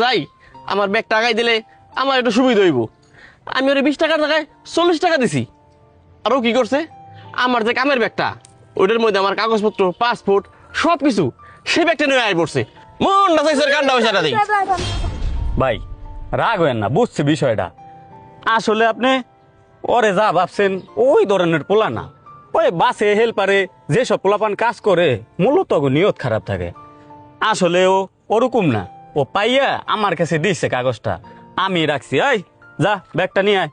যাই আমার ব্যাগ টাকাই দিলে আমার একটু সুবিধা হইব। আমি ওর 20 টাকার জায়গায় 40 টাকা দিছি। আরও কি করছে, আমার যে কামের ব্যাগটা ওইটার মধ্যে আমার কাগজপত্র, পাসপোর্ট সব কিছু সেই ব্যাগটা নিয়ে আয় পড়ছে। মনটা চাইছে কান্না পয়সাটা দিই। ভাই রাগ হয়েন না, বুঝছি বিষয়টা। আসলে আপনি ওরে যা ভাবছেন ওই ধরনের পোলা না। ওই বাসে হেল্পারে যেসব পোলাপান কাজ করে মূলত নিয়ত খারাপ থাকে। আসলে ও ওরকম না, ও পাইয়া আমার কাছে দিচ্ছে কাগজটা, আমি রাখছি। এই যা ব্যাগটা নিয়ে আয়।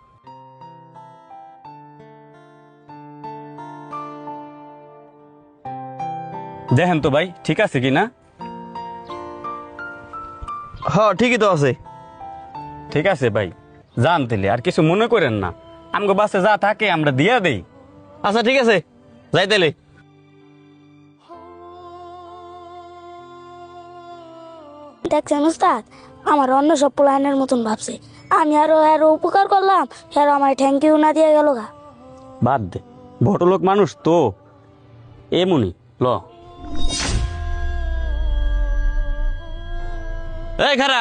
দেখেন তো ভাই ঠিক আছে কিনা। হ্যাঁ ঠিকই তো আছে। ঠিক আছে ভাই, যান তাহলে, আর কিছু মনে করেন না। আমগো বাসে যা থাকে আমরা দিয়া দেই। আচ্ছা ঠিক আছে, যাই তাইলে। দেখছেন উস্তাদ, আমার অন্য সব প্ল্যানের মতন ভাবছে। আমি আরো উপকার করলাম, আমার থ্যাংক ইউ না দিয়ে গেল গা। বাদ দে, বড়লোক মানুষ তো এমনি। ল এই খারা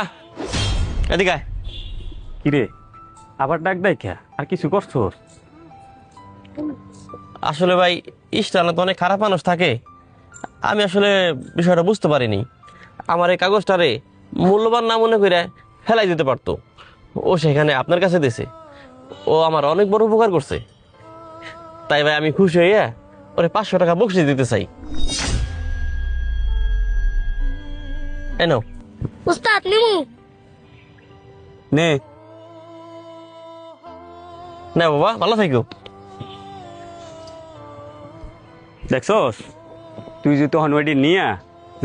এদিকে আয়। কিরে আবার ডাক দেয় কে? আর কিছু করছোস? আসলে ভাই ইস্টানে তো অনেক খারাপ মানুষ থাকে, আমি আসলে বিষয়টা বুঝতে পারিনি। আমার এই কাগজটারে মূল্যবান না মনে করে ফেলাই দিতে পারতো, ও সেখানে আপনার কাছে দিছে। ও আমার অনেক বড় উপকার করছে, তাই ভাই আমি খুশি হইয়া ওরে 500 টাকা বকশিশ দিতে চাই। এনো উস্তাদ নিমু। নে না বাবা, ভালো থাকো। দেখছস, তুই যদি তখন ওইটি নিয়া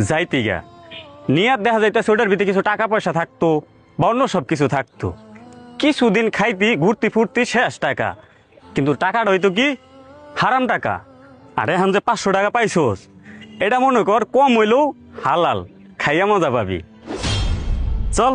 যাইতি গা, নিয়ার দেখা যাইতেছে ওটার ভিতরে কিছু টাকা পয়সা থাকতো বা অন্য সব কিছু থাকতো। কিছুদিন খাইতি ঘুরতি ফুর্তি শেষ টাকা, কিন্তু টাকাটা হয়তো কি হারাম টাকা। আর এখন যে 500 টাকা পাইছস, এটা মনে কর কম হইলেও হালাল, খাইয়া মজা পাবি। চল।